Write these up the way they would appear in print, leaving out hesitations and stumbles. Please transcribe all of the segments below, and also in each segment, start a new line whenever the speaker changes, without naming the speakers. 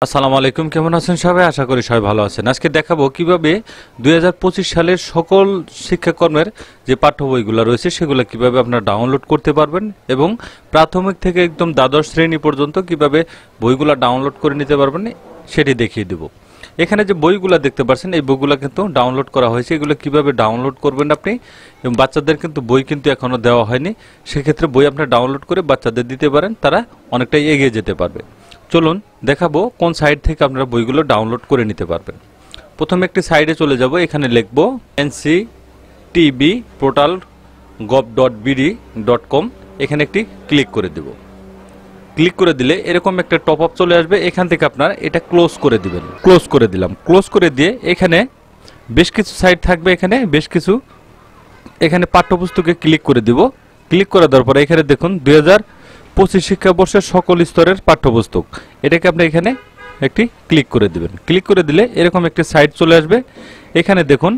আসসালামু আলাইকুম, কেমন আছেন সবাই? আশা করি সবাই ভালো আছেন। আজকে দেখাবো কিভাবে 2025 সালের সকল শিক্ষাকর্মের যে পাঠ্য বইগুলো রয়েছে সেগুলো কিভাবে আপনারা ডাউনলোড করতে পারবেন এবং প্রাথমিক থেকে একদম দ্বাদশ শ্রেণী পর্যন্ত কিভাবে বইগুলো ডাউনলোড করে নিতে পারবেন সেটি দেখিয়ে দেব। এখানে যে বইগুলো দেখতে পাচ্ছেন এই বইগুলো কিন্তু ডাউনলোড করা হয়েছে। এগুলো কিভাবে ডাউনলোড করবেন আপনি, এবং বাচ্চাদের কিন্তু বই কিন্তু এখনো দেওয়া হয়নি, সেক্ষেত্রে বই আপনারা ডাউনলোড করে বাচ্চাদের দিতে পারেন, তারা অনেকটাই এগিয়ে যেতে পারবে। চলুন দেখাবো কোন সাইট থেকে আপনারা বইগুলো ডাউনলোড করে নিতে পারবেন। প্রথমে একটি সাইটে চলে যাব, এখানে লিখব nctbportal.gov.bd.com, এখানে একটি ক্লিক করে দেব। ক্লিক করে দিলে এরকম একটা টপ আপ চলে আসবে, এখান থেকে আপনারা এটা ক্লোজ করে দিবেন। ক্লোজ করে দিলাম। ক্লোজ করে দিয়ে এখানে বেশ কিছু সাইট থাকবে, এখানে বেশ কিছু, এখানে পাঠ্যপুস্তকে ক্লিক করে দিব। ক্লিক করে দেওয়ার পরে এখানে দেখুন 2025 শিক্ষাবর্ষের সকল স্তরের পাঠ্যপুস্তক, এটাকে আপনি এখানে একটি ক্লিক করে দিবেন। ক্লিক করে দিলে এরকম একটি সাইট চলে আসবে। এখানে দেখুন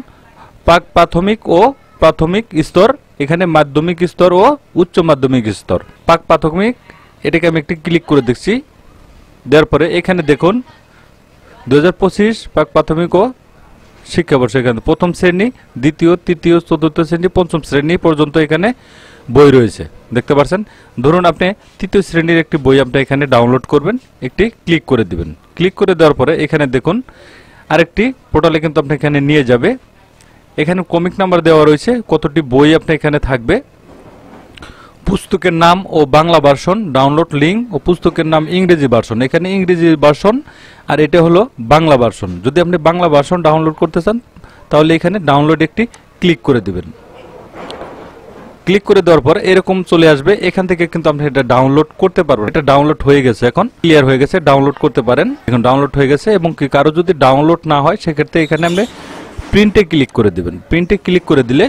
প্রাথমিক ও প্রাথমিক স্তর, এখানে মাধ্যমিক স্তর ও উচ্চ মাধ্যমিক স্তর। প্রাথমিক, এটাকে আমি একটি ক্লিক করে দেখছি। দেওয়ার পরে এখানে দেখুন 2025 প্রাথমিক ও শিক্ষাবর্ষ, এখানে প্রথম শ্রেণী, দ্বিতীয়, তৃতীয়, চতুর্থ শ্রেণী, পঞ্চম শ্রেণী পর্যন্ত এখানে বই রয়েছে, দেখতে পাচ্ছেন। ধরুন আপনি তৃতীয় শ্রেণীর একটি বই আপনি এখানে ডাউনলোড করবেন, একটি ক্লিক করে দিবেন। ক্লিক করে দেওয়ার পরে এখানে দেখুন আরেকটি পোর্টালে কিন্তু আপনি এখানে নিয়ে যাবে। এখানে কমিক নাম্বার দেওয়া রয়েছে, কতটি বই আপনি এখানে থাকবে, পুস্তকের নাম ও বাংলা ভার্সন, ডাউনলোড লিঙ্ক ও পুস্তকের নাম ইংরেজি ভার্সন, এখানে ইংরেজি ভার্সন আর এটা হলো বাংলা ভার্সন। যদি আপনি বাংলা ভার্সন ডাউনলোড করতে চান তাহলে এখানে ডাউনলোড একটি ক্লিক করে দিবেন। ক্লিক করে দেওয়ার পর এরকম চলে আসবে, এখান থেকে কিন্তু আপনি এটা ডাউনলোড করতে পারবেন। এটা ডাউনলোড হয়ে গেছে, এখন ক্লিয়ার হয়ে গেছে, ডাউনলোড করতে পারেন। এখন ডাউনলোড হয়ে গেছে, এবং কি কারো যদি ডাউনলোড না হয় সেক্ষেত্রে এখানে আপনি প্রিন্টে ক্লিক করে দিবেন। প্রিন্টে ক্লিক করে দিলে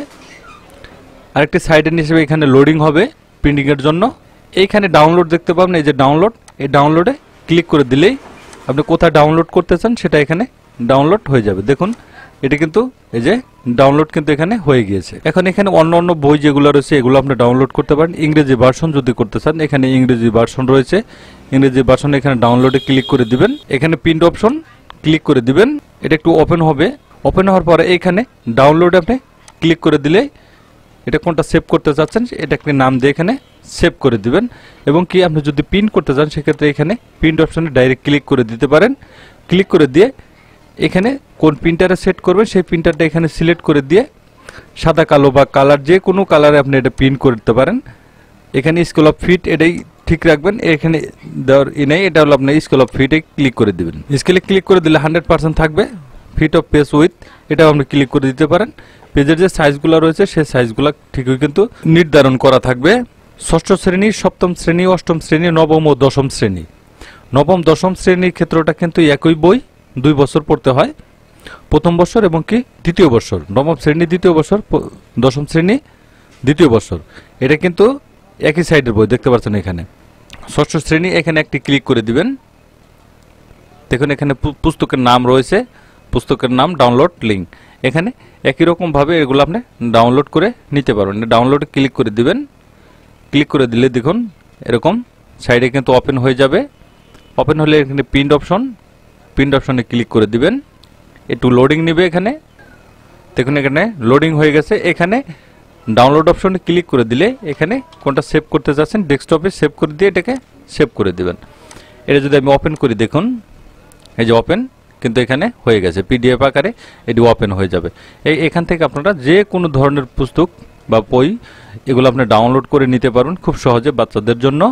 আরেকটি সাইডের হিসেবে এখানে লোডিং হবে প্রিন্টিং এর জন্য। এইখানে ডাউনলোড দেখতে পাবেন, এই যে ডাউনলোড, এই ডাউনলোডে ক্লিক করে দিলেই আপনি কোথায় ডাউনলোড করতে চান সেটা এখানে ডাউনলোড হয়ে যাবে। দেখুন এটা কিন্তু এই যে ডাউনলোড কিন্তু এখানে হয়ে গিয়েছে। এখন এখানে অন্য অন্য বই যেগুলো রয়েছে এগুলো আপনি ডাউনলোড করতে পারেন। ইংরেজি ভার্সন যদি করতে চান এখানে ইংরেজি ভার্সন রয়েছে, ইংরেজি ভার্সন এখানে ডাউনলোডে ক্লিক করে দিবেন। এখানে প্রিন্ট অপশন ক্লিক করে দিবেন, এটা একটু ওপেন হবে। ওপেন হওয়ার পরে এখানে ডাউনলোডে আপনি ক্লিক করে দিলে এটা কোনটা সেভ করতে চাচ্ছেন এটা একটি নাম দিয়ে এখানে সেভ করে দিবেন। এবং কি আপনি যদি প্রিন্ট করতে চান সেক্ষেত্রে এখানে প্রিন্ট অপশনে ডাইরেক্ট ক্লিক করে দিতে পারেন। ক্লিক করে দিয়ে এখানে কোন প্রিন্টারে সেট করবেন সেই প্রিন্টারটা এখানে সিলেক্ট করে দিয়ে সাদা কালো বা কালার যে কোনো কালারে আপনি এটা প্রিন্ট করতে পারেন। এখানে স্কেল অফ ফিট এটাই ঠিক রাখবেন, এখানে দেওয়ার নেই, এটা হলো আপনার স্কেল অফ ফিটে ক্লিক করে দিবেন। স্কেলে ক্লিক করে দিলে 100% থাকবে। ফিট অফ পেজ উইথ এটাও আপনি ক্লিক করে দিতে পারেন। পেজের যে সাইজগুলো রয়েছে সেই সাইজগুলো ঠিকই কিন্তু নির্ধারণ করা থাকবে। ষষ্ঠ শ্রেণী, সপ্তম শ্রেণী, অষ্টম শ্রেণী, নবম ও দশম শ্রেণী। নবম দশম শ্রেণীর ক্ষেত্রটা কিন্তু একই বই, 2 বছর পড়তে হয়, প্রথম বছর এবং কি দ্বিতীয় বছর। নবম শ্রেণী দ্বিতীয় বছর, দশম শ্রেণী দ্বিতীয় বছর, এটা কিন্তু একই সাইডের বই, দেখতে পাচ্ছেন। এখানে ষষ্ঠ শ্রেণী, এখানে একটি ক্লিক করে দিবেন। দেখুন এখানে পুস্তকের নাম রয়েছে, পুস্তকের নাম, ডাউনলোড লিঙ্ক, এখানে একই রকমভাবে এগুলো আপনি ডাউনলোড করে নিতে পারবেন। ডাউনলোডে ক্লিক করে দিবেন। ক্লিক করে দিলে দেখুন এরকম সাইডে কিন্তু ওপেন হয়ে যাবে। ওপেন হলে এখানে প্রিন্ট অপশন, প্রিন্ট অপশনে ক্লিক করে দিবেন। একটু লোডিং নেবে, এখানে দেখুন এখানে লোডিং হয়ে গেছে। এখানে ডাউনলোড অপশনে ক্লিক করে দিলে এখানে কোনটা সেভ করতে চাচ্ছেন ডেস্কটপে সেভ করে দিয়ে এটাকে সেভ করে দিবেন। এটা যদি আমি ওপেন করি দেখুন এই যে ওপেন কিন্তু এখানে হয়ে গেছে, পিডিএফ আকারে এটি ওপেন হয়ে যাবে। এখান থেকে আপনারা যে কোনো ধরনের পুস্তক বা বই এগুলো আপনি ডাউনলোড করে নিতে পারবেন খুব সহজে। বাচ্চাদের জন্য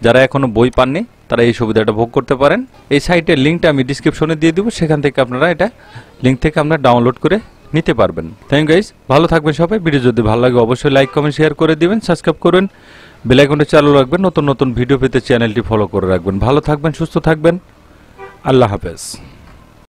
যারা এখনো বই পাননি তারা এই সুবিধাটা ভোগ করতে পারেন। এই সাইটের লিঙ্কটা আমি ডিসক্রিপশনে দিয়ে দিব, সেখান থেকে আপনারা এটা লিঙ্ক থেকে আপনারা ডাউনলোড করে নিতে পারবেন। থ্যাংক ইউ গাইস, ভালো থাকবেন সবাই। ভিডিও যদি ভালো লাগে অবশ্যই লাইক কমেন্ট শেয়ার করে দিবেন, সাবস্ক্রাইব করবেন, বেল আইকনটা চালু রাখবেন, নতুন নতুন ভিডিও পেতে চ্যানেলটি ফলো করে রাখবেন। ভালো থাকবেন, সুস্থ থাকবেন, আল্লাহ হাফেজ।